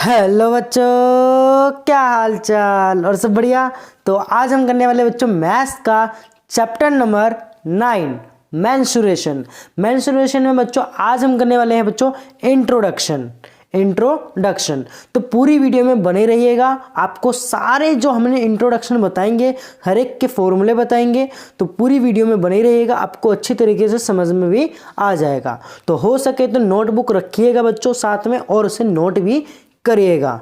Hello बच्चों, क्या हाल चाल और सब बढ़िया। तो आज हम करने वाले बच्चों मैथ्स का चैप्टर नंबर 9 मेंसुरेशन। मेंसुरेशन में बच्चों आज हम करने वाले हैं बच्चों इंट्रोडक्शन। तो पूरी वीडियो में बने रहिएगा। आपको सारे जो हमने इंट्रोडक्शन बताएंगे, हर एक के फॉर्मूले बताएंगे, तो पूरी वीडियो में बने रहिएगा। आपको अच्छी तरीके से समझ में भी आ जाएगा। तो हो सके तो नोटबुक रखिएगा बच्चों साथ में और उसे नोट भी करिएगा।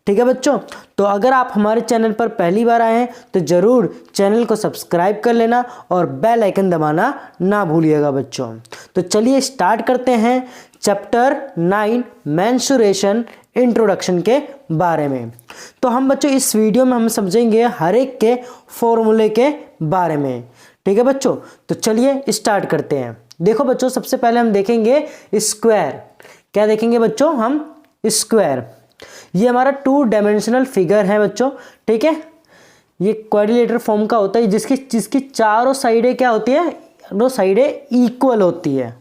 ठीक है बच्चों। तो अगर आप हमारे चैनल पर पहली बार आए हैं तो जरूर चैनल को सब्सक्राइब कर लेना और बेल आइकन दबाना ना भूलिएगा बच्चों। तो चलिए स्टार्ट करते हैं चैप्टर 9 मेंसुरेशन इंट्रोडक्शन के बारे में। तो हम बच्चों इस वीडियो में हम समझेंगे हर एक के फॉर्मूले के बारे में। ठीक है बच्चों। तो चलिए स्टार्ट करते हैं। देखो बच्चों, सबसे पहले हम देखेंगे स्क्वायर। क्या देखेंगे बच्चों? हम स्क्वायर। ये हमारा 2 डायमेंशनल फिगर है बच्चों। ठीक है, ये क्वाड्रिलेटरल फॉर्म का होता है जिसकी चारों साइडें क्या होती है? दो साइडें इक्वल होती है।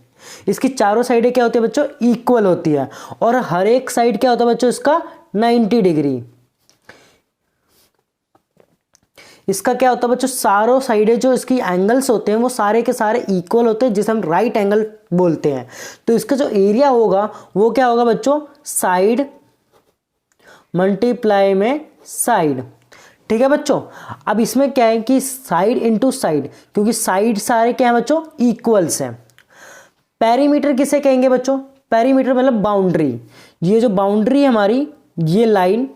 इसकी चारों साइडें क्या होती है बच्चों? इक्वल होती है। और हर एक साइड क्या होता है बच्चों? इसका 90 डिग्री। इसका क्या होता है बच्चों? सारों साइडें जो इसकी एंगल्स होते हैं वो सारे के सारे इक्वल होते हैं, जिसे हम राइट एंगल बोलते हैं। तो इसका जो एरिया होगा वो क्या होगा बच्चों? साइड मल्टीप्लाई में साइड। ठीक है बच्चों। अब इसमें क्या है कि साइड इंटू साइड, क्योंकि साइड सारे क्या है बच्चों? इक्वल्स हैं। पेरीमीटर किसे कहेंगे बच्चों? पेरीमीटर मतलब बाउंड्री। ये जो बाउंड्री है हमारी, ये लाइन,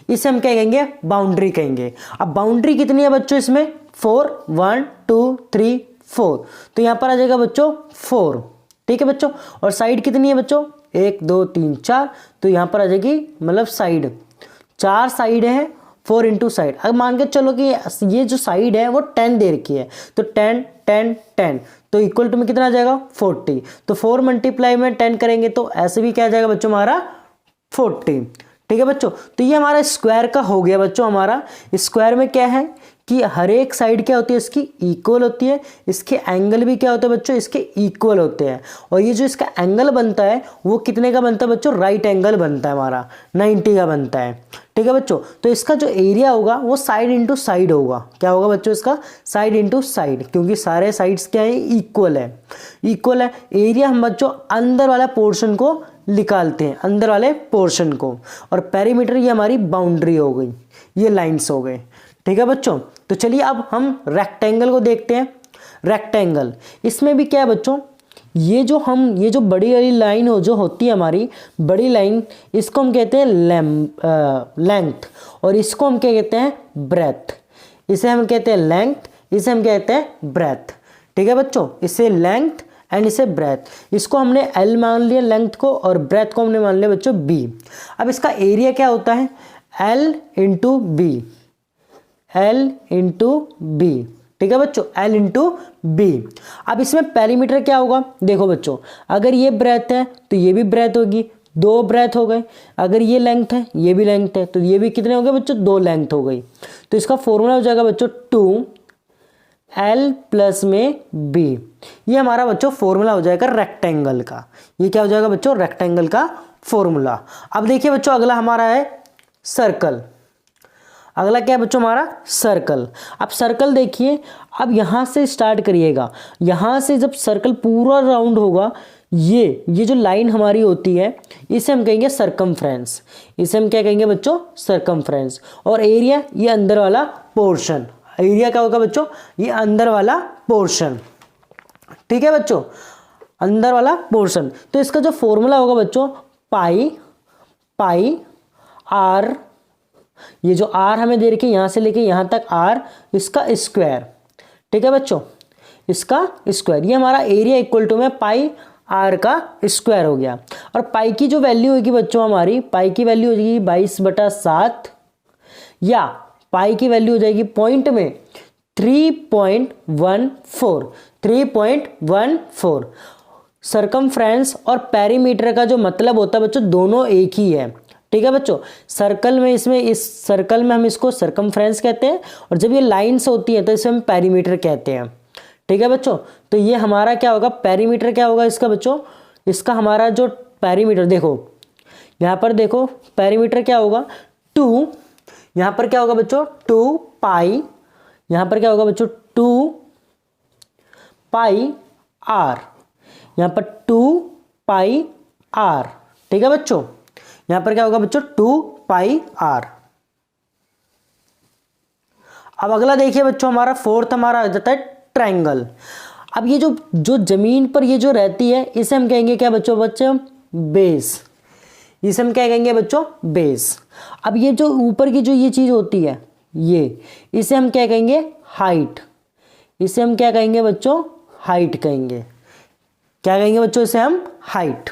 इसे हम क्या कहेंगे? बाउंड्री कहेंगे। अब बाउंड्री कितनी है बच्चों? इसमें 4, 1 2 3 4। तो यहां पर आ जाएगा बच्चों 4। ठीक है बच्चों। और साइड कितनी है बच्चों? 1 2 3 4। तो यहां पर आ जाएगी मतलब साइड, 4 साइड है, 4 इंटू साइड। अब मान के चलो कि ये जो साइड है वो 10 दे रखी है, तो 10 10 10, तो इक्वल टू में कितना आ जाएगा? 40। तो 4 मल्टीप्लाई में 10 करेंगे तो ऐसे भी क्या आ जाएगा बच्चों? हमारा 40। ठीक है बच्चों। तो ये हमारा स्क्वायर का हो गया बच्चों। हमारा स्क्वायर में क्या है कि हर एक साइड क्या होती है? इसकी इक्वल होती है। इसके एंगल भी क्या होते हैं बच्चों? इसके इक्वल होते हैं। और ये जो इसका एंगल बनता है वो कितने का बनता है बच्चों? राइट एंगल बनता है हमारा, 90 का बनता है। ठीक है बच्चों। तो इसका जो एरिया होगा वो साइड इंटू साइड होगा। क्या होगा बच्चों? इसका साइड इंटू साइड, क्योंकि सारे साइड्स क्या है? इक्वल है। इक्वल है। एरिया हम बच्चों अंदर वाला पोर्शन को निकालते हैं, अंदर वाले पोर्शन को। और पेरीमीटर ये हमारी बाउंड्री हो गई, ये लाइंस हो गए। ठीक है बच्चों। तो चलिए अब हम रेक्टेंगल को देखते हैं। रेक्टेंगल, इसमें भी क्या है बच्चों? ये जो बड़ी वाली लाइन हो जो होती है हमारी बड़ी लाइन, इसको हम कहते हैं लेंथ, और इसको हम क्या कहते हैं? ब्रेथ। इसे हम कहते हैं लेंथ, इसे हम कहते हैं ब्रेथ। ठीक है बच्चों। इसे लेंथ एंड इसे ब्रेथ। इसको हमने L मान लिया लेंथ को, और ब्रेथ को हमने मान लिया बच्चों B। अब इसका एरिया क्या होता है? L into B, L into B. ठीक है बच्चों, L इंटू बी। अब इसमें पेरीमीटर क्या होगा? देखो बच्चों, अगर ये ब्रेथ है तो ये भी ब्रेथ होगी, 2 ब्रेथ हो गए। अगर ये लेंथ है, ये भी लेंथ है, तो ये भी कितने हो गए बच्चों? 2 लेंथ हो गई। तो इसका फॉर्मूला हो जाएगा बच्चों 2L प्लस में B। ये हमारा बच्चों फॉर्मूला हो जाएगा रेक्टेंगल का। ये क्या हो जाएगा बच्चों? रेक्टेंगल का फॉर्मूला। अब देखिए बच्चों, अगला हमारा है सर्कल। अगला क्या है बच्चों? हमारा सर्कल। अब सर्कल देखिए, अब यहां से स्टार्ट करिएगा। यहां से जब सर्कल पूरा राउंड होगा, ये जो लाइन हमारी होती है इसे हम कहेंगे सरकमफ्रेंस। इसे हम क्या कहेंगे बच्चों? सरकमफ्रेंस। और एरिया, ये अंदर वाला पोर्शन। एरिया क्या होगा बच्चों? ये अंदर वाला पोर्शन। ठीक है बच्चों, अंदर वाला पोर्शन। तो इसका जो फॉर्मूला होगा बच्चों, पाई आर, ये जो आर हमें दे रखी है यहां से लेके यहां तक आर, इसका स्क्वायर। ठीक है बच्चों, इसका स्क्वायर। ये हमारा एरिया इक्वल टू में पाई आर का स्क्वायर हो गया। और पाई की जो वैल्यू होगी बच्चों, हमारी पाई की वैल्यू हो जाएगी 22/7, या पाई की वैल्यू हो जाएगी पॉइंट में 3.14। सरकमफ्रेंस और पेरीमीटर का जो मतलब होता है बच्चों, दोनों एक ही है। ठीक है बच्चों। सर्कल में, इसमें इस सर्कल में हम इसको सरकमफ्रेंस कहते हैं, और जब ये लाइंस होती हैं तो इसे हम पेरीमीटर कहते हैं। ठीक है बच्चों। तो ये हमारा क्या होगा? पेरीमीटर क्या होगा इसका बच्चों? इसका हमारा जो पेरीमीटर, देखो यहाँ पर देखो पेरीमीटर क्या होगा 2, यहाँ पर क्या होगा बच्चों 2 पाई, यहाँ पर क्या होगा बच्चों 2 पाई आर, यहाँ पर 2 पाई आर। ठीक है बच्चों, यहाँ पर क्या होगा बच्चों 2 पाई आर। अब अगला देखिए बच्चों, हमारा फोर्थ हमारा आ जाता है ट्रायंगल। अब ये जो जमीन पर ये जो रहती है इसे हम कहेंगे क्या बच्चों बेस, इसे हम क्या कहेंगे बच्चों बेस। अब ये जो ऊपर की जो ये चीज होती है ये, इसे हम क्या कहेंगे हाइट, इसे हम क्या कहेंगे बच्चों हाइट कहेंगे। क्या कहेंगे बच्चों इसे हम हाइट।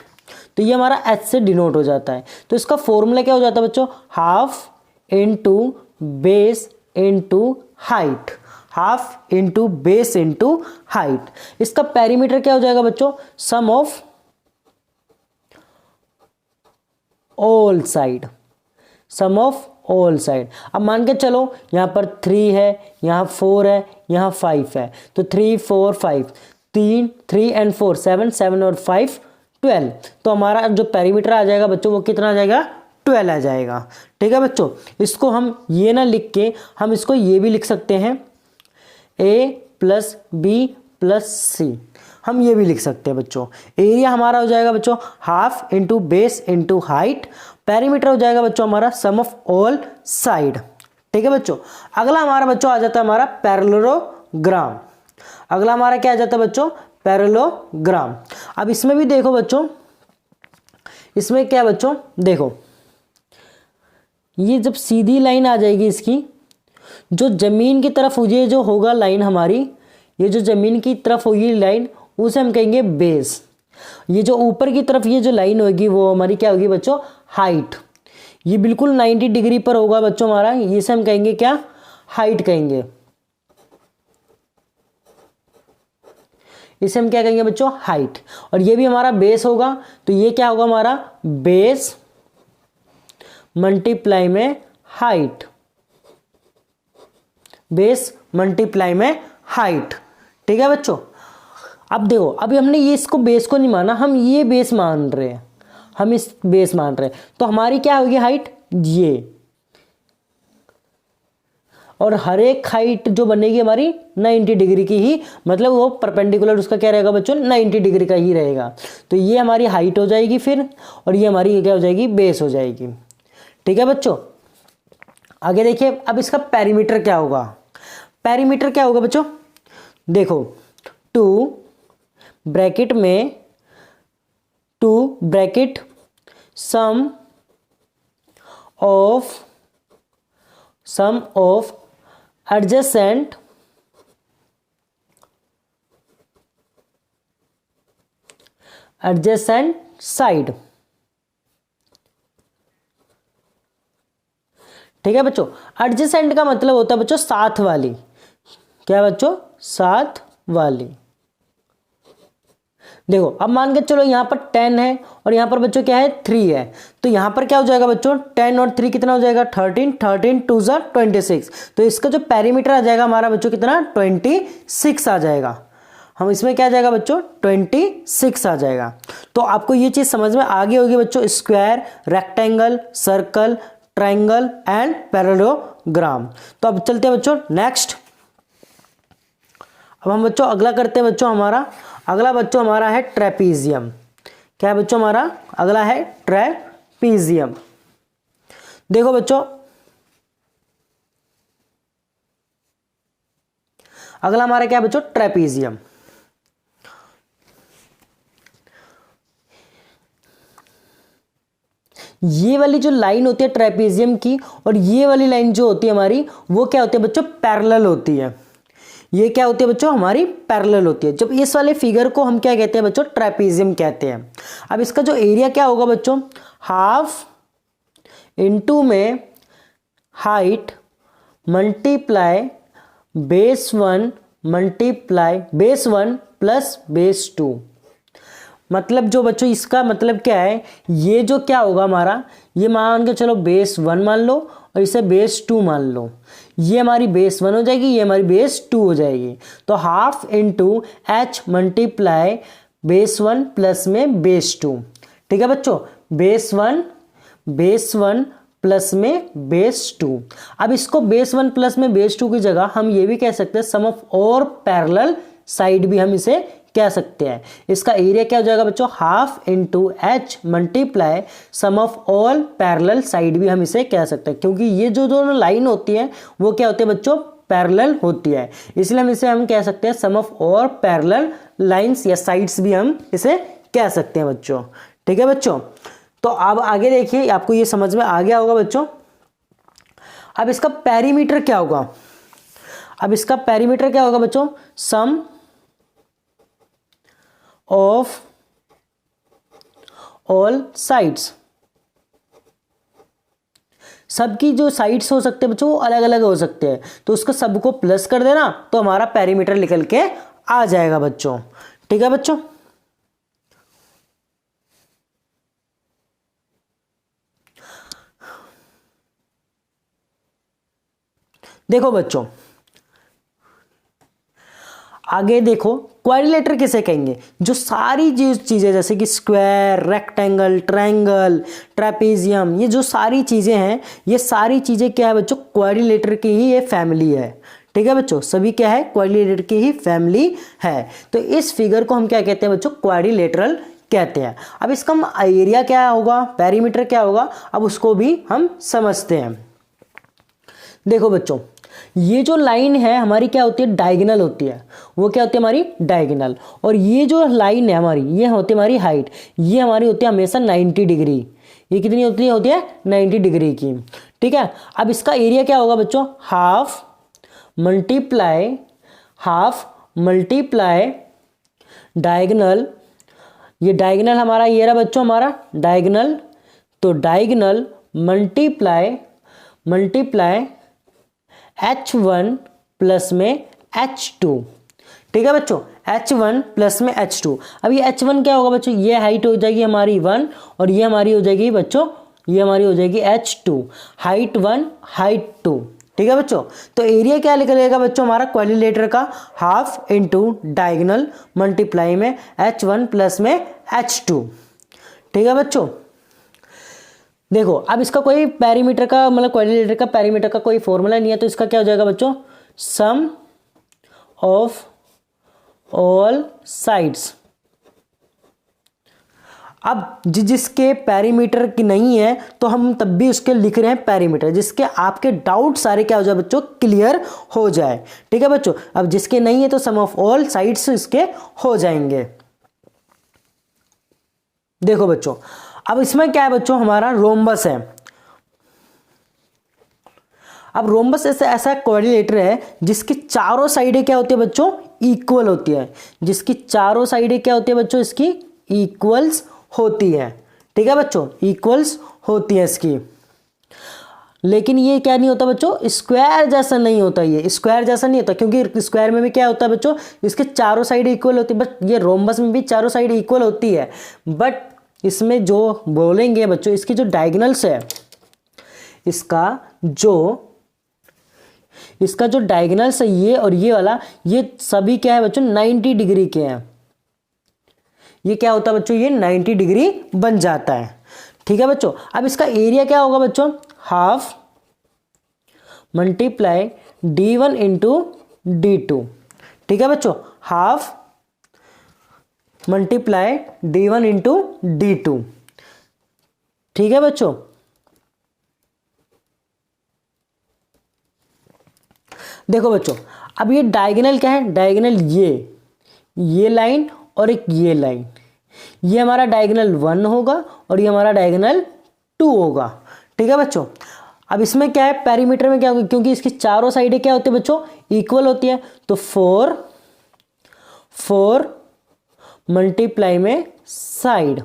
तो ये हमारा एच से डिनोट हो जाता है। तो इसका फॉर्मूला क्या हो जाता है बच्चों, half into base into height, half into base into height. इसका पेरीमीटर क्या हो जाएगा बच्चों, sum of all side, sum of all side. अब मान के चलो यहाँ पर 3 है, यहाँ 4 है, यहाँ 5 है, तो 3 4 5, 3 एंड 4 7, 7 और 5 12। तो हमारा जो पेरीमीटर आ जाएगा बच्चों वो कितना आ जाएगा 12 आ जाएगा। ठीक है बच्चों, इसको हम ये ना लिख के हम इसको ये भी लिख सकते हैं a प्लस बी प्लस सी, हम ये भी लिख सकते हैं बच्चों। एरिया हमारा हो जाएगा बच्चों half into base into height, perimeter हो जाएगा बच्चों हमारा सम ऑफ ऑल साइड। ठीक है बच्चों, अगला हमारा बच्चों आ जाता है हमारा पैरेललोग्राम। अगला हमारा क्या आ जाता है बच्चों पैरेललोग्राम। अब इसमें भी देखो बच्चों, इसमें क्या बच्चों देखो, ये जब सीधी लाइन आ जाएगी इसकी, जो जमीन की तरफ ये जो होगा लाइन हमारी, ये जो जमीन की तरफ होगी लाइन उसे हम कहेंगे बेस। ये जो ऊपर की तरफ ये जो लाइन होगी वो हमारी क्या होगी बच्चों हाइट। ये बिल्कुल 90 डिग्री पर होगा बच्चों हमारा, इसे हम कहेंगे क्या हाइट कहेंगे, इसे हम क्या कहेंगे बच्चों हाइट। और ये भी हमारा बेस होगा, तो ये क्या होगा हमारा बेस मल्टीप्लाई में हाइट, बेस मल्टीप्लाई में हाइट। ठीक है बच्चों, अब देखो अभी हमने ये इसको बेस को नहीं माना, हम ये बेस मान रहे हैं, हम इस बेस मान रहे हैं, तो हमारी क्या होगी हाइट ये, और हर एक हाइट जो बनेगी हमारी 90 डिग्री की ही, मतलब वो परपेंडिकुलर उसका क्या रहेगा बच्चों 90 डिग्री का ही रहेगा। तो ये हमारी हाइट हो जाएगी फिर, और ये हमारी क्या हो जाएगी बेस हो जाएगी। ठीक है बच्चों, आगे देखिए अब इसका पेरीमीटर क्या होगा। पेरीमीटर क्या होगा बच्चों, देखो 2 ब्रैकेट में 2 bracket sum of adjacent side. ठीक है बच्चों, एडजेसेंट का मतलब होता है बच्चों साथ वाली। क्या बच्चों साथ वाली। देखो अब मान के चलो यहाँ पर 10 है और यहाँ पर बच्चों क्या है 3 है, तो यहाँ पर क्या हो जाएगा बच्चों 10 और 3 कितना हो जाएगा 13, 13 2 जा 26। तो इसका जो पेरीमीटर आ जाएगा हमारा बच्चों कितना 26 आ जाएगा। हम इसमें क्या आ जाएगा बच्चों 26 आ जाएगा। तो आपको ये चीज समझ में आ गई होगी बच्चों, square, rectangle, circle, triangle and parallelogram. तो अब चलते हैं बच्चों नेक्स्ट। अब हम बच्चों अगला करते हैं बच्चों, हमारा अगला बच्चों हमारा है ट्रेपीजियम। क्या है बच्चों हमारा अगला है ट्रेपीजियम। देखो बच्चों अगला हमारा क्या है बच्चों ट्रेपीजियम। ये वाली जो लाइन होती है ट्रेपीजियम की और ये वाली लाइन जो होती है हमारी वो क्या होती है बच्चों पैरेलल होती है। ये क्या होती है बच्चों हमारी पैरेलल होती है। जब इस वाले फिगर को हम क्या कहते हैं बच्चों ट्रेपीजियम कहते हैं। अब इसका जो एरिया क्या होगा बच्चों हाफ इनटू में height multiply base 1 multiply base 1 plus base 2। मतलब जो बच्चों इसका मतलब क्या है, ये जो क्या होगा हमारा, ये मान के चलो बेस 1 मान लो और इसे बेस 2 मान लो। ये हमारी बेस 1 हो जाएगी, ये हमारी बेस 2 हो जाएगी। तो half into H multiply base 1 plus में बेस 2। ठीक है बच्चों, बेस 1 बेस 1 प्लस में बेस 2। अब इसको बेस 1 प्लस में बेस 2 की जगह हम ये भी कह सकते हैं सम ऑफ और पैरेलल साइड भी हम इसे कह सकते हैं। इसका एरिया क्या हो जाएगा बच्चों, half into H multiply sum of all parallel side भी हम इसे कह सकते हैं, क्योंकि ये जो दोनों लाइन होती है वो क्या होती है बच्चों, पैरेलल होती है, इसलिए हम इसे हम कह सकते हैं सम ऑफ और पैरेलल लाइंस या साइड्स भी हम इसे कह सकते हैं बच्चों। ठीक है बच्चों, तो अब आगे देखिए, आपको ये समझ में आ गया होगा बच्चों। अब इसका पेरीमीटर क्या होगा, अब इसका पेरीमीटर क्या होगा बच्चों, सम ऑफ ऑल साइड्स। सबकी जो साइड्स हो सकते हैं बच्चों वो अलग अलग हो सकते हैं, तो उसको सबको प्लस कर देना तो हमारा पेरीमीटर निकल के आ जाएगा बच्चों। ठीक है बच्चों, देखो बच्चों आगे देखो, क्वाड्रिलेटर किसे कहेंगे, जो सारी चीजें जैसे कि स्क्वायर, रेक्टेंगल, ट्रायंगल, ट्रेपेजियम, ये जो सारी चीजें हैं, ये सारी चीजें क्या है बच्चों, क्वाड्रिलेटर की ही ये फैमिली है। ठीक है बच्चों, सभी क्या है, क्वाड्रिलेटर की ही फैमिली है। तो इस फिगर को हम क्या कहते हैं बच्चों, क्वाड्रिलेटरल कहते हैं। अब इसका एरिया क्या होगा, पेरीमीटर क्या होगा, अब उसको भी हम समझते हैं। देखो बच्चों, ये जो लाइन है हमारी क्या होती है, डायगोनल होती है, वो क्या होती है हमारी डायगोनल, और ये जो लाइन है हमारी, ये होती है हमारी हाइट, ये हमारी होती है हमेशा 90 डिग्री। ये कितनी होती है 90 डिग्री की। ठीक है, अब इसका एरिया क्या होगा बच्चों, हाफ मल्टीप्लाई डायगोनल, ये डायगोनल हमारा ये रहा बच्चों हमारा डायगोनल, तो डायगोनल मल्टीप्लाई H1 प्लस में H2। ठीक है बच्चों, H1 प्लस में H2। अब ये H1 क्या होगा बच्चों, ये हाइट हो जाएगी हमारी 1 और ये हमारी हो जाएगी बच्चों, ये हमारी हो जाएगी H2, हाइट 1 हाइट 2। ठीक है बच्चों, तो एरिया क्या निकलेगा बच्चों हमारा क्वाड्रिलेटर का, हाफ इंटू डायगोनल मल्टीप्लाई में H1 प्लस में H2। ठीक है बच्चों, देखो अब इसका कोई पेरीमीटर का मतलब क्वाड्रिलेटर का पेरीमीटर का कोई फॉर्मूला नहीं है, तो इसका क्या हो जाएगा बच्चों, सम ऑफ ऑल साइड्स। अब जिसके पेरीमीटर की नहीं है तो हम तब भी उसके लिख रहे हैं पेरीमीटर, जिसके आपके डाउट सारे क्या हो जाए बच्चों, क्लियर हो जाए। ठीक है बच्चों, अब जिसके नहीं है तो सम ऑफ ऑल साइड्स इसके हो जाएंगे। देखो बच्चों, अब इसमें क्या है बच्चों, हमारा रोम्बस है। अब रोम्बस ऐसा क्वाड्रिलेटर है जिसकी चारों साइडें क्या होती है बच्चों, इक्वल होती है, जिसकी चारों साइडें क्या होती है बच्चों, इसकी इक्वल्स होती है। ठीक है बच्चों, इक्वल्स होती है इसकी, लेकिन ये क्या नहीं होता बच्चों, स्क्वायर जैसा नहीं होता, ये स्क्वायर जैसा नहीं होता, क्योंकि स्क्वायर में भी क्या होता है बच्चों, इसके चारों साइड इक्वल होती है, बट ये रोम्बस में भी चारों साइड इक्वल होती है, बट इसमें जो बोलेंगे बच्चों, इसकी जो डायगोनल्स है, इसका जो डायगोनल्स है ये और ये वाला, ये सभी क्या है बच्चों 90 डिग्री के हैं। ये क्या होता है बच्चों, ये 90 डिग्री बन जाता है। ठीक है बच्चों, अब इसका एरिया क्या होगा बच्चों, half multiply D1 into D2। ठीक है बच्चों, half multiply D1 into D2। ठीक है बच्चों, देखो बच्चों, अब ये डायगोनल क्या है, डायगोनल ये लाइन और एक ये लाइन, ये हमारा डायगोनल 1 होगा और ये हमारा डायगोनल 2 होगा। ठीक है बच्चों, अब इसमें क्या है, पेरीमीटर में क्या होगा, क्योंकि इसकी चारों साइडें क्या होती है बच्चों, इक्वल होती है, तो 4 मल्टीप्लाई में साइड,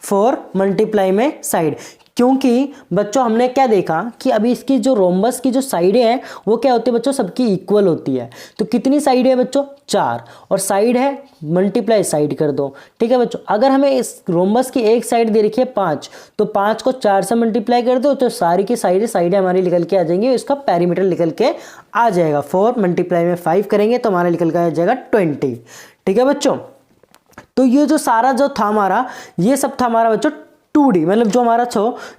4 मल्टीप्लाई में साइड, क्योंकि बच्चों हमने क्या देखा कि अभी इसकी जो रोम्बस की जो साइडें हैं वो क्या होती है बच्चों, सबकी इक्वल होती है। तो कितनी साइड है बच्चों, 4, और साइड है मल्टीप्लाई साइड कर दो। ठीक है बच्चों, अगर हमें इस रोम्बस की एक साइड दे रखी है 5, तो 5 को 4 से मल्टीप्लाई कर दो तो सारी की साइडें हमारी निकल के आ जाएंगी, इसका पेरीमीटर निकल के आ जाएगा। 4 मल्टीप्लाई में 5 करेंगे तो हमारा निकल के आ जाएगा 20। ठीक है बच्चों, तो ये जो सारा जो था हमारा, ये सब था हमारा बच्चों 2D, मतलब जो हमारा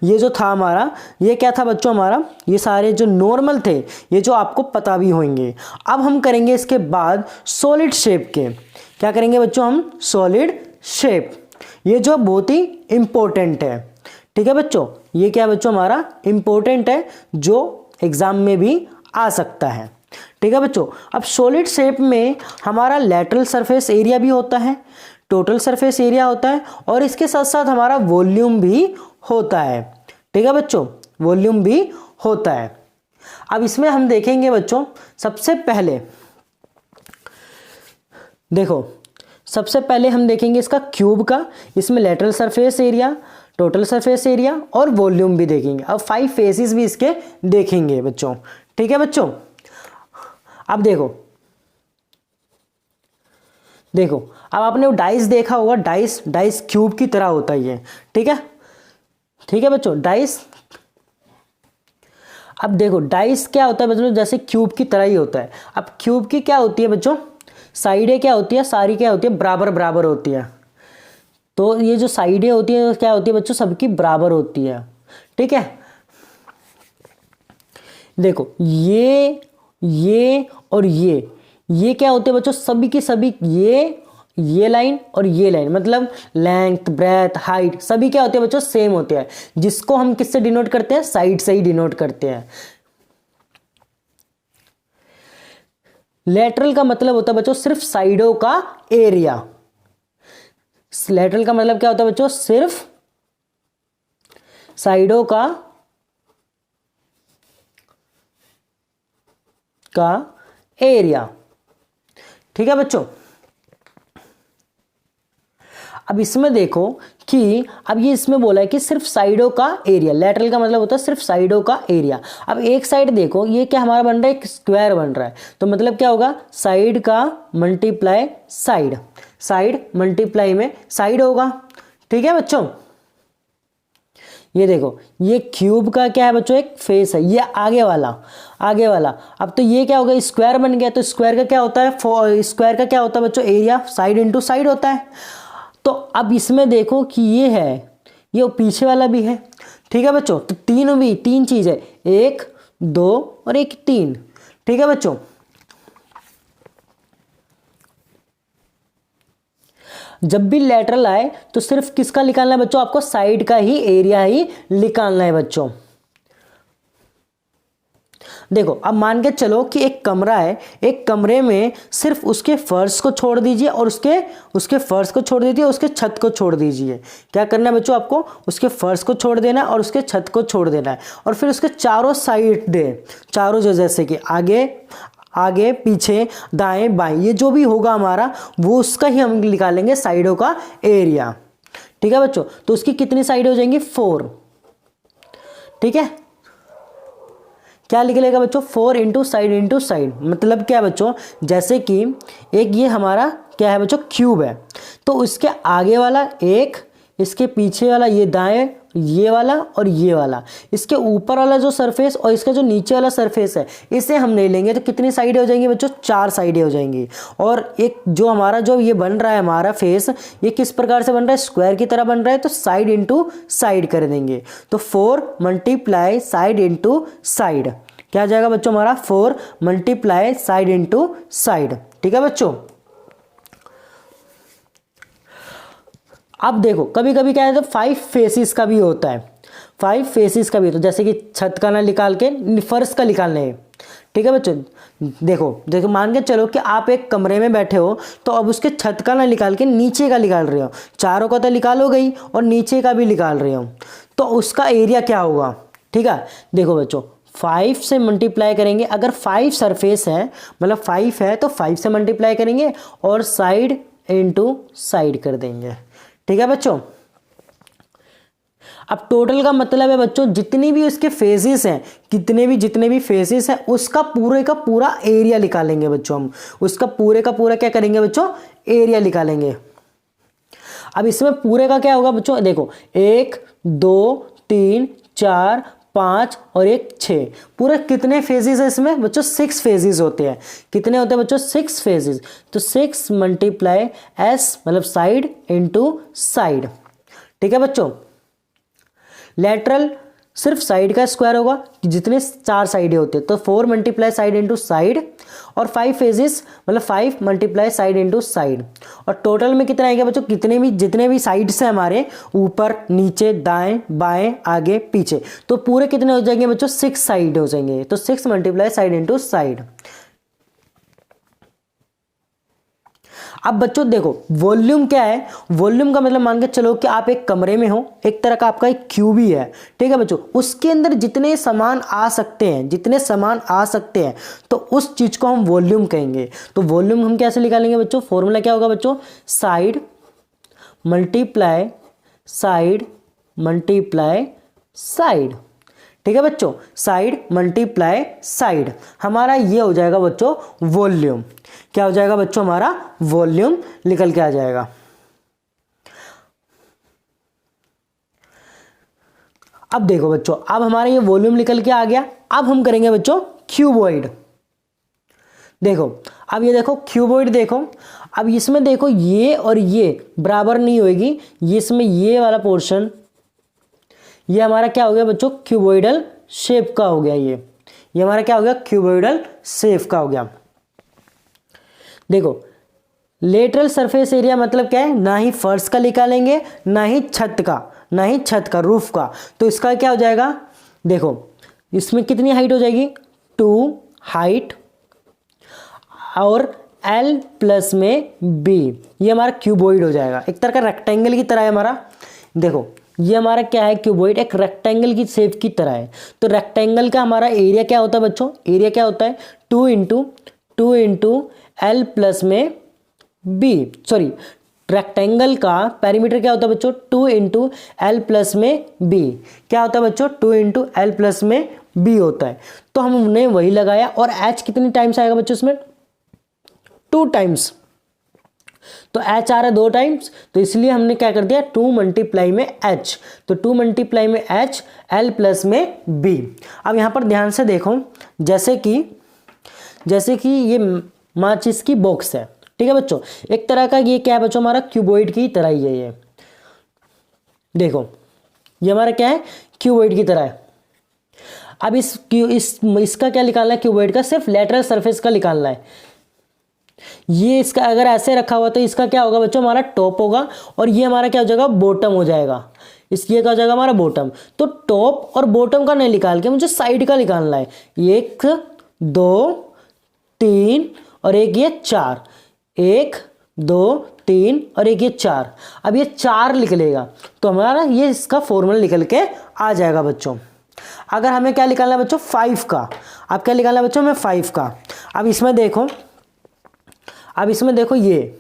ये जो था हमारा, ये क्या था बच्चों हमारा, ये सारे जो नॉर्मल थे, ये जो आपको पता भी होंगे। अब हम करेंगे इसके बाद सॉलिड शेप के, क्या करेंगे बच्चों हम, सॉलिड शेप, ये जो बहुत ही इंपॉर्टेंट है। ठीक है बच्चों, ये क्या बच्चों हमारा इंपॉर्टेंट है, जो एग्जाम में भी आ सकता है। ठीक है बच्चों, अब सॉलिड शेप में हमारा लैटरल सरफेस एरिया भी होता है, टोटल सरफेस एरिया होता है, और इसके साथ साथ हमारा वॉल्यूम भी होता है। ठीक है बच्चों, वॉल्यूम भी होता है। अब इसमें हम देखेंगे बच्चों, सबसे पहले देखो, सबसे पहले हम देखेंगे इसका क्यूब का, इसमें lateral surface area, total surface area और वॉल्यूम भी देखेंगे। अब 5 फेसेस भी इसके देखेंगे बच्चों। ठीक है बच्चों, अब देखो अब आपने वो डाइस देखा होगा, डाइस क्यूब की तरह होता है ये। ठीक है बच्चों, डाइस, अब देखो डाइस क्या होता है बच्चों, जैसे क्यूब की तरह ही होता है। अब क्यूब की क्या होती है बच्चों, साइडें क्या होती है, सारी क्या होती है, बराबर बराबर होती है। तो ये जो साइडें होती है क्या होती है बच्चों, सबकी बराबर होती है। ठीक है, देखो ये और ये क्या होते हैं बच्चों, सभी की सभी, ये लाइन और ये लाइन, मतलब लेंथ, ब्रेथ, हाइट, सभी क्या होते हैं बच्चों, सेम होते हैं, जिसको हम किससे डिनोट करते हैं, साइड से ही डिनोट करते हैं। लेटरल का मतलब होता है बच्चों सिर्फ साइडों का एरिया। लेटरल का मतलब क्या होता है बच्चों, सिर्फ साइडों का एरिया। ठीक है बच्चों, अब इसमें देखो कि अब ये इसमें बोला है कि सिर्फ साइडों का एरिया, लेटरल का मतलब होता है सिर्फ साइडों का एरिया। अब एक साइड देखो, ये क्या हमारा बन रहा है, एक स्क्वायर बन रहा है, तो मतलब क्या होगा, साइड का मल्टीप्लाई साइड, साइड मल्टीप्लाई में साइड होगा। ठीक है बच्चों, ये देखो, ये क्यूब का क्या है बच्चों, एक फेस है, ये आगे वाला। अब तो ये क्या होगा, स्क्वायर बन गया, तो स्क्वायर का क्या होता है, स्क्वायर का क्या होता है बच्चों, एरिया साइड इंटू साइड होता है। तो अब इसमें देखो कि ये है, ये पीछे वाला भी है। ठीक है बच्चों, तो तीन चीज है, 1 2 और 1 3। ठीक है बच्चों, जब भी लेटरल आए तो सिर्फ किसका निकालना है बच्चों, आपको साइड का ही एरिया ही निकालना है बच्चों। देखो अब मान के चलो कि एक कमरा है, एक कमरे में सिर्फ उसके फर्श को छोड़ दीजिए और उसके फर्श को छोड़ दीजिए, उसके छत को छोड़ दीजिए। क्या करना है बच्चों, आपको उसके फर्श को छोड़ देना है और उसके छत को छोड़ देना है, और फिर उसके चारों साइड चारों जो जैसे कि आगे पीछे दाएं बाएं, ये जो भी होगा हमारा, वो उसका ही हम निकालेंगे साइडों का एरिया। ठीक है बच्चों, तो उसकी कितनी साइड हो जाएंगी, 4। ठीक है, क्या निकलेगा बच्चों, 4 इंटू साइड, मतलब क्या बच्चों, जैसे कि एक ये हमारा क्या है बच्चों, क्यूब है, तो उसके आगे वाला एक, इसके पीछे वाला ये दाएं, ये वाला और ये वाला, इसके ऊपर वाला जो सरफेस और इसका जो नीचे वाला सरफेस है, इसे हम नहीं लेंगे, तो कितनी साइडें हो जाएंगी बच्चों, 4 साइडें हो जाएंगी। और एक जो हमारा जो ये बन रहा है हमारा फेस, ये किस प्रकार से बन रहा है, स्क्वायर की तरह बन रहा है, तो साइड इंटू साइड कर देंगे, तो 4 मल्टीप्लाई साइड इंटू साइड, क्या आ जाएगा बच्चों हमारा, 4 मल्टीप्लाई साइड इंटू साइड। ठीक है बच्चों, अब देखो कभी कभी क्या है, तो 5 फेसिस का भी होता है, 5 फेसिस का भी होता है, जैसे कि छत का ना निकाल के फर्श का निकालना है। ठीक है बच्चों, देखो मान के चलो कि आप एक कमरे में बैठे हो, तो अब उसके छत का ना निकाल के नीचे का निकाल रहे हो, चारों का तो निकालो गई और नीचे का भी निकाल रहे हो, तो उसका एरिया क्या होगा। ठीक है, देखो बच्चों 5 से मल्टीप्लाई करेंगे, अगर 5 सरफेस है, मतलब 5 है तो 5 से मल्टीप्लाई करेंगे और साइड इंटू साइड कर देंगे। ठीक है बच्चों, अब टोटल का मतलब है बच्चों, जितनी भी उसके फेसेस हैं, जितने भी फेसेस हैं, उसका पूरे का पूरा एरिया निकालेंगे बच्चों हम, उसका पूरे का पूरा क्या करेंगे बच्चों, एरिया निकालेंगे। अब इसमें पूरे का क्या होगा बच्चों, देखो 1 2 3 4 5 और 1 6, पूरे कितने फेजेस है इसमें बच्चों, 6 फेजेस होते हैं। कितने होते हैं बच्चों, 6 फेजेस, तो 6 मल्टीप्लाई एस मतलब साइड इंटू साइड। ठीक है बच्चों, लेटरल सिर्फ साइड का स्क्वायर होगा, जितने 4 साइडें होते हैं, तो 4 मल्टीप्लाई साइड इंटू साइड, और 5 फेजेस मतलब 5 मल्टीप्लाई साइड इंटू साइड। और टोटल में कितना आएगा बच्चों, जितने भी साइड्स हैं हमारे, ऊपर नीचे दाएं बाएं आगे पीछे, तो पूरे कितने हो जाएंगे बच्चों, 6 साइड हो जाएंगे। तो 6 मल्टीप्लाई साइड इंटू साइड। अब बच्चों देखो वॉल्यूम क्या है, वॉल्यूम का मतलब मान के चलो कि आप एक कमरे में हो, एक तरह का आपका एक क्यूब ही है, ठीक है बच्चों, उसके अंदर जितने सामान आ सकते हैं, तो उस चीज को हम वॉल्यूम कहेंगे। तो वॉल्यूम हम कैसे निकालेंगे बच्चों, फॉर्मूला क्या होगा बच्चों, side multiply side multiply side, ठीक है बच्चों, साइड मल्टीप्लाई साइड, हमारा ये हो जाएगा बच्चों वॉल्यूम। क्या हो जाएगा बच्चों, हमारा वॉल्यूम निकल के आ जाएगा। अब देखो बच्चों, अब हमारा ये वॉल्यूम निकल के आ गया। अब हम करेंगे बच्चों क्यूबॉइड। देखो अब ये देखो क्यूबॉइड, देखो अब इसमें देखो ये और ये बराबर नहीं होगी, ये इसमें ये वाला पोर्शन, ये हमारा क्या हो गया बच्चों, क्यूबॉइडल शेप का हो गया। ये हमारा क्या हो गया, क्यूबॉइडल शेप का हो गया। देखो लेटरल सरफेस एरिया मतलब क्या है, ना ही फर्श का निकालेंगे, ना ही छत का रूफ का, तो इसका क्या हो जाएगा, देखो इसमें कितनी हाइट हो जाएगी, 2 हाइट और L प्लस में B, ये हमारा क्यूबॉइड हो जाएगा, एक तरह का रेक्टेंगल की तरह है हमारा। देखो ये हमारा क्या है, क्यूबॉइड एक रेक्टेंगल की शेप की तरह है। तो रेक्टेंगल का हमारा एरिया क्या होता है बच्चों, एरिया क्या होता है, 2 इंटू L प्लस में B, सॉरी रेक्टेंगल का पेरीमीटर क्या होता है बच्चों, 2 इंटू L प्लस में B, क्या होता है बच्चों, 2 इंटू L प्लस में B होता है। तो हमने वही लगाया, और H कितनी टाइम्स आएगा बच्चों इसमें, 2 टाइम्स, तो H आ रहा है 2 टाइम्स, तो इसलिए हमने क्या कर दिया, 2 मल्टीप्लाई में H, तो 2 मल्टीप्लाई में H L प्लस में B। अब यहां पर ध्यान से देखो, जैसे कि ये माचिस की बॉक्स है, ठीक है बच्चों, एक तरह का ये क्या है बच्चों, हमारा क्यूबॉइड की तरह ही है। ये देखो ये हमारा क्या है, क्यूबॉइड की तरह है। अब इसका क्या निकालना है, क्यूबॉइड का सिर्फ लेटरल सरफेस का निकालना है। ये इसका अगर ऐसे रखा हुआ तो इसका क्या होगा बच्चों, हमारा टॉप होगा, और ये हमारा क्या हो जाएगा, बॉटम हो जाएगा। इसलिए क्या हो जाएगा हमारा बॉटम। तो टॉप और बॉटम का नहीं निकाल के मुझे साइड का निकालना है, 1 2 3 और एक ये 4, 1 2 3 और एक ये 4। अब ये 4 निकलेगा तो हमारा ये इसका फॉर्मूला निकल के आ जाएगा बच्चों। अगर हमें क्या निकालना है बच्चों, 5 का। अब क्या निकालना है बच्चों, हमें 5 का। अब इसमें देखो ये,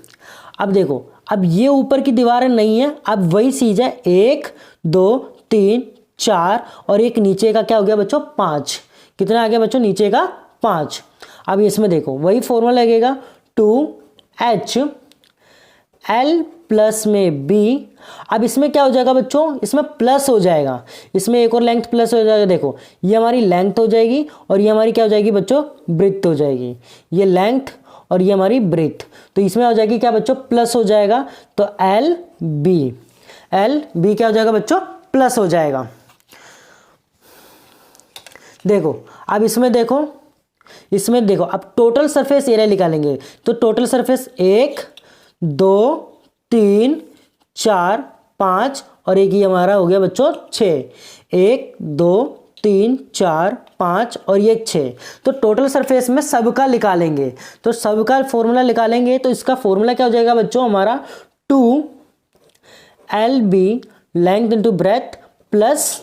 अब देखो अब ये ऊपर की दीवारें नहीं है, अब वही चीज है, 1 2 3 4 और एक नीचे का क्या हो गया बच्चों, 5। कितना आ गया बच्चों, नीचे का 5। अब इसमें देखो वही फॉर्मूला लगेगा, 2H L प्लस में B। अब इसमें क्या हो जाएगा बच्चों, इसमें प्लस हो जाएगा, इसमें एक और लेंथ प्लस हो जाएगा। देखो ये हमारी लेंथ हो जाएगी और ये हमारी क्या हो जाएगी बच्चों, ब्रेथ हो जाएगी। ये लेंथ और ये हमारी ब्रेथ, तो इसमें हो जाएगी क्या बच्चों, प्लस हो जाएगा। तो L B क्या हो जाएगा बच्चों, प्लस हो जाएगा। देखो अब इसमें देखो अब टोटल सरफेस एरिया निकालेंगे। तो टोटल सरफेस 1 2 3 4 5 और एक ये हमारा हो गया बच्चों 6। 1 2 3 4 5 और ये 6। तो टोटल सरफेस में सबका निकालेंगे, तो सबका फॉर्मूला निकालेंगे। तो इसका फॉर्मूला क्या हो जाएगा बच्चों, हमारा 2LB length into breadth plus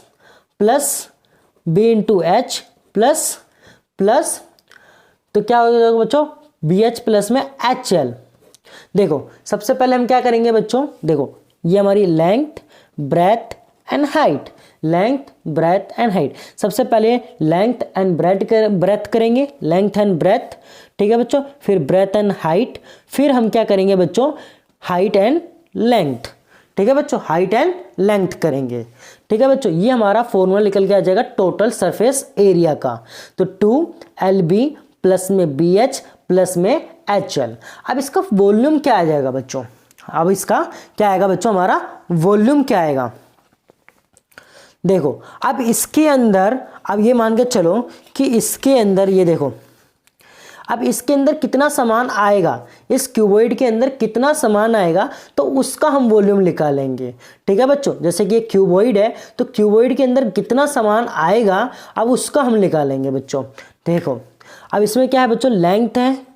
B into H plus तो क्या हो जाएगा बच्चों, BH प्लस में HL। देखो सबसे पहले हम क्या करेंगे बच्चों, देखो ये हमारी length breadth and height, length breadth and height. सबसे पहले लेंथ एंड ब्रेथ करेंगे, लेंथ एंड ब्रेथ, ठीक है बच्चों। फिर ब्रेथ एंड हाइट, फिर हम क्या करेंगे बच्चों, हाइट एंड लेंथ, ठीक है बच्चों, हाइट एंड लेंथ करेंगे, ठीक है बच्चों। ये हमारा फॉर्मूला निकल के आ जाएगा टोटल सरफेस एरिया का। तो 2LB प्लस में BH प्लस में HL। अब इसका वॉल्यूम क्या आ जाएगा बच्चों, अब इसका क्या आएगा बच्चों, हमारा वॉल्यूम क्या आएगा। देखो अब इसके अंदर, अब ये मान के चलो कि इसके अंदर ये देखो, अब इसके अंदर कितना सामान आएगा, इस क्यूबॉइड के अंदर कितना सामान आएगा तो उसका हम वॉल्यूम निकालेंगे। ठीक है बच्चों, जैसे कि ये क्यूबॉइड है तो क्यूबॉइड के अंदर कितना सामान आएगा अब उसका हम निकालेंगे बच्चों। देखो अब इसमें क्या है बच्चों, लेंथ है,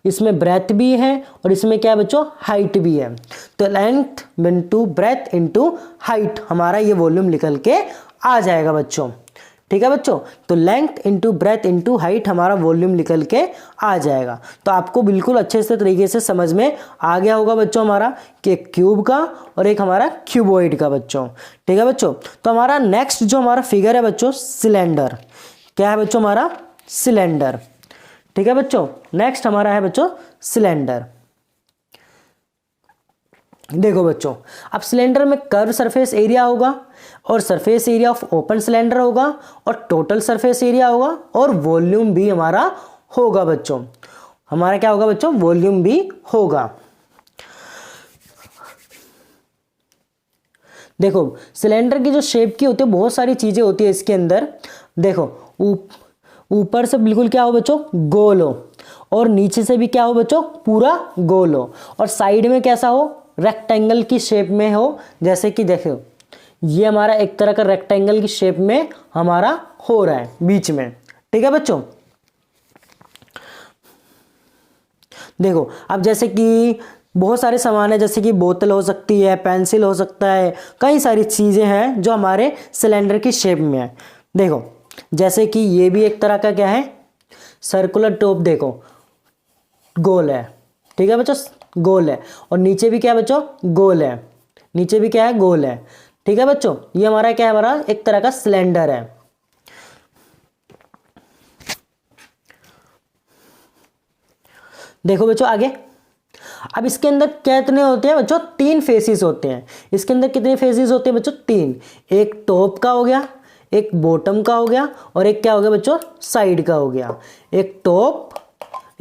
इसमें ब्रेथ भी है और इसमें क्या है बच्चों, हाइट भी है। तो length into breadth into height हमारा ये वॉल्यूम निकल के आ जाएगा बच्चों। ठीक है बच्चों, तो length into breadth into height हमारा वॉल्यूम निकल के आ जाएगा। तो आपको बिल्कुल अच्छे से तरीके से समझ में आ गया होगा बच्चों हमारा कि एक क्यूब का और एक हमारा क्यूबॉइड का बच्चों। ठीक है बच्चों, तो हमारा नेक्स्ट जो हमारा फिगर है बच्चों, सिलेंडर। क्या है बच्चों, हमारा सिलेंडर। ठीक है बच्चों, नेक्स्ट हमारा है बच्चों सिलेंडर। देखो बच्चों, अब सिलेंडर में कर्व सरफेस एरिया होगा और surface area of open cylinder होगा और टोटल सरफेस एरिया होगा और वॉल्यूम भी हमारा होगा बच्चों। हमारा क्या होगा बच्चों, वॉल्यूम भी होगा। देखो सिलेंडर की जो शेप की होती है बहुत सारी चीजें होती है इसके अंदर। देखो ऊपर से बिल्कुल क्या हो बच्चों, गोल हो, और नीचे से भी क्या हो बच्चों, पूरा गोल हो, और साइड में कैसा हो, रेक्टेंगल की शेप में हो। जैसे कि देखो ये हमारा एक तरह का रेक्टेंगल की शेप में हमारा हो रहा है बीच में। ठीक है बच्चों, देखो अब जैसे कि बहुत सारे सामान है, जैसे कि बोतल हो सकती है, पेंसिल हो सकता है, कई सारी चीजें हैं जो हमारे सिलेंडर की शेप में है। देखो जैसे कि ये भी एक तरह का क्या है, सर्कुलर टॉप, देखो गोल है। ठीक है बच्चों, गोल है, और नीचे भी क्या है बच्चों, गोल है, नीचे भी क्या है, गोल है। ठीक है बच्चों, ये हमारा क्या है, हमारा एक तरह का सिलेंडर है। देखो बच्चों आगे, अब इसके अंदर कितने होते हैं बच्चों, 3 फेसेस होते हैं। इसके अंदर कितने फेसेस होते हैं बच्चों, 3। एक टॉप का हो गया, एक बॉटम का हो गया, और एक क्या हो गया बच्चों, साइड का हो गया। एक टॉप,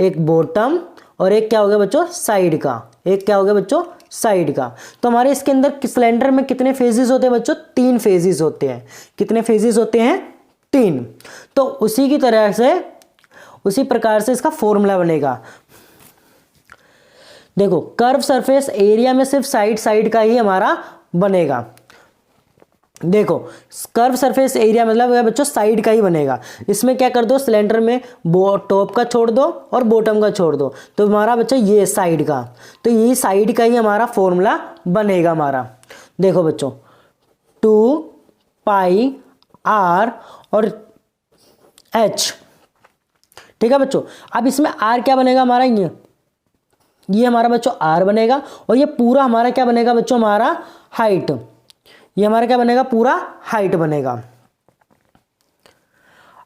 एक बॉटम, और एक क्या हो गया बच्चों, साइड का। एक क्या हो गया बच्चों, साइड का। तो हमारे इसके अंदर सिलेंडर में कितने फेजेस होते हैं बच्चों, 3 फेजेस होते हैं। कितने फेजेस होते हैं, 3। तो उसी की तरह से, उसी प्रकार से इसका फॉर्मूला बनेगा। देखो कर्व सरफेस एरिया में सिर्फ साइड का ही हमारा बनेगा। देखो कर्व सरफेस एरिया मतलब बच्चों साइड का ही बनेगा। इसमें क्या कर दो, सिलेंडर में टॉप का छोड़ दो और बॉटम का छोड़ दो, तो हमारा बच्चों ये साइड का, तो ये साइड का ही हमारा फॉर्मूला बनेगा हमारा। देखो बच्चों 2 पाई आर और एच। ठीक है बच्चों, अब इसमें आर क्या बनेगा हमारा, ये हमारा बच्चों आर बनेगा, और ये पूरा हमारा क्या बनेगा बच्चों, हमारा हाइट। ये हमारा क्या बनेगा, पूरा हाइट बनेगा।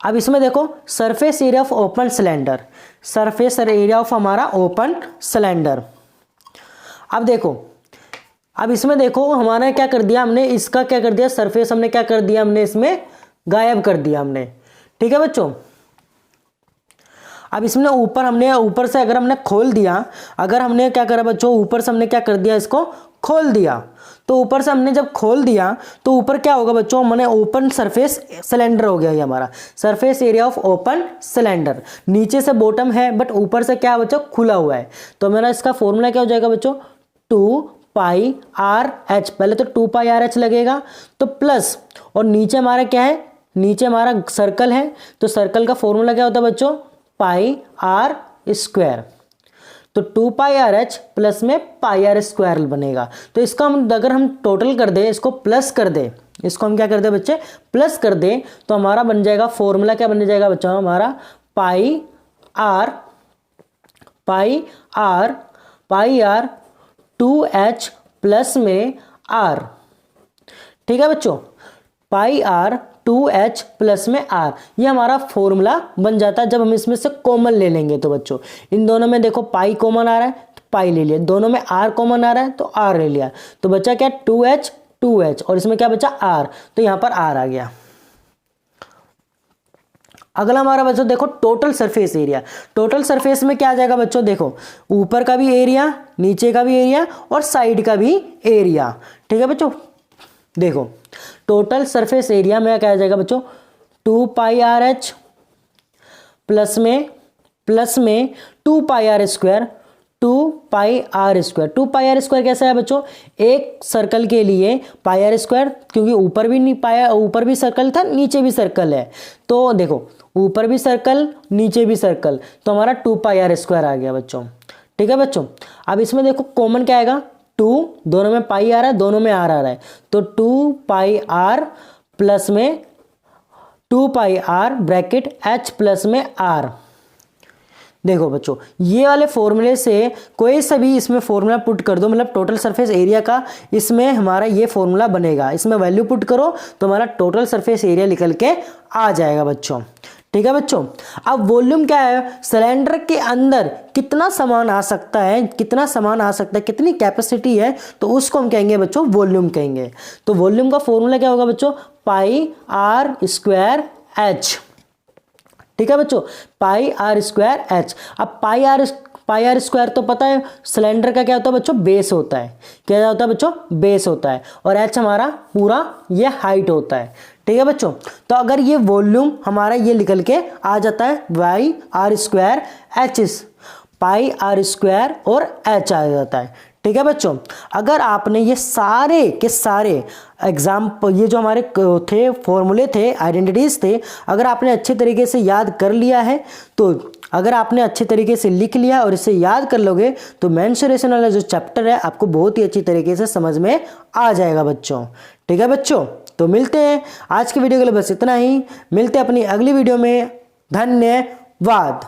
अब इसमें देखो surface area of open cylinder, surface area of हमारा ओपन सिलेंडर। अब देखो, अब इसमें देखो हमारा क्या कर दिया हमने, इसका क्या कर दिया, सरफेस हमने क्या कर दिया, हमने इसमें गायब कर दिया हमने। ठीक है बच्चों, अब इसमें ऊपर हमने, ऊपर से अगर हमने खोल दिया, अगर हमने क्या करा बच्चों, ऊपर से हमने क्या कर दिया, इसको खोल दिया, तो ऊपर से हमने जब खोल दिया तो ऊपर क्या होगा बच्चों, मैंने ओपन सरफेस सिलेंडर हो गया ये हमारा, surface area of open cylinder. नीचे से बॉटम है बट ऊपर से क्या है बच्चों, खुला हुआ है। तो मेरा इसका फॉर्मूला क्या हो जाएगा बच्चों, 2 पाई आर एच। पहले तो 2 पाई आर एच लगेगा, तो प्लस, और नीचे हमारा क्या है, नीचे हमारा सर्कल है, तो सर्कल का फॉर्मूला क्या होता है बच्चों, पाई आर स्क्वायर। तो 2 पाई आर एच प्लस में पाई आर स्क्वायर बनेगा। तो इसको हम अगर हम टोटल कर दे, इसको प्लस कर दे, इसको हम क्या कर दे बच्चे, प्लस कर दे, तो हमारा बन जाएगा फॉर्मूला, क्या बन जाएगा बच्चा हमारा, पाई आर 2h प्लस में आर। ठीक है बच्चों, पाई आर 2h प्लस में आर, ये हमारा फॉर्मूला बन जाता है जब हम इसमें से कॉमन ले लेंगे। तो बच्चों इन दोनों में देखो पाई कॉमन आ रहा है तो पाई ले लिया, दोनों में आर कॉमन आ रहा है तो आर ले लिया, तो बच्चा क्या 2h और इसमें क्या बचा आर, तो यहां पर आर आ गया। अगला हमारा बच्चों देखो total surface area. Total surface में क्या आ जाएगा बच्चों, देखो ऊपर का भी एरिया, नीचे का भी एरिया और साइड का भी एरिया। ठीक है बच्चों, देखो टोटल सरफेस एरिया में क्या आ जाएगा बच्चों, 2 पाई आर एच प्लस में 2 pi R square, 2 pi R square. 2 pi R square कैसा है बच्चों, एक सर्कल के लिए पाई आर स्क्वायर, क्योंकि ऊपर भी नहीं पाया, ऊपर भी सर्कल था नीचे भी सर्कल है, तो देखो ऊपर भी सर्कल नीचे भी सर्कल, तो हमारा 2 पाई आर स्क्वायर आ गया बच्चों। ठीक है बच्चों, अब इसमें देखो कॉमन क्या आएगा, 2, दोनों में पाई आ रहा है, दोनों में आर आ रहा है, तो 2 पाई आर प्लस में 2 pi are bracket H plus में आर। देखो बच्चों ये वाले फॉर्मूले से कोई सा भी इसमें फॉर्मूला पुट कर दो, मतलब टोटल सरफेस एरिया का इसमें हमारा ये फॉर्मूला बनेगा, इसमें वैल्यू पुट करो तो हमारा टोटल सरफेस एरिया निकल के आ जाएगा बच्चों। ठीक है बच्चों, अब वॉल्यूम क्या है, सिलेंडर के अंदर कितना सामान आ सकता है, कितना सामान आ सकता है, कितनी कैपेसिटी है, तो उसको हम कहेंगे बच्चों वॉल्यूम कहेंगे। तो वॉल्यूम का फॉर्मूला क्या होगा बच्चों, पाई आर स्क्वायर एच। ठीक है बच्चों, पाई आर स्क्वायर एच। अब पाई आर स्क्वायर तो पता है सिलेंडर का क्या होता है बच्चों, बेस होता है। क्या होता है बच्चों, बेस होता है, और एच हमारा पूरा ये हाइट होता है। ठीक है बच्चों, तो अगर ये वॉल्यूम हमारा ये निकल के आ जाता है वाई आर स्क्वायर एच इस पाई आर स्क्वायर और एच आ जाता है। ठीक है बच्चों, अगर आपने ये सारे के सारे एग्जाम्पल, ये जो हमारे थे फॉर्मूले थे, आइडेंटिटीज थे, अगर आपने अच्छे तरीके से याद कर लिया है, तो अगर आपने अच्छे तरीके से लिख लिया और इसे याद कर लोगे तो मेंसुरेशन वाला जो चैप्टर है आपको बहुत ही अच्छी तरीके से समझ में आ जाएगा बच्चों। ठीक है बच्चों, तो मिलते हैं आज की वीडियो के लिए बस इतना ही, मिलते हैं अपनी अगली वीडियो में। धन्यवाद।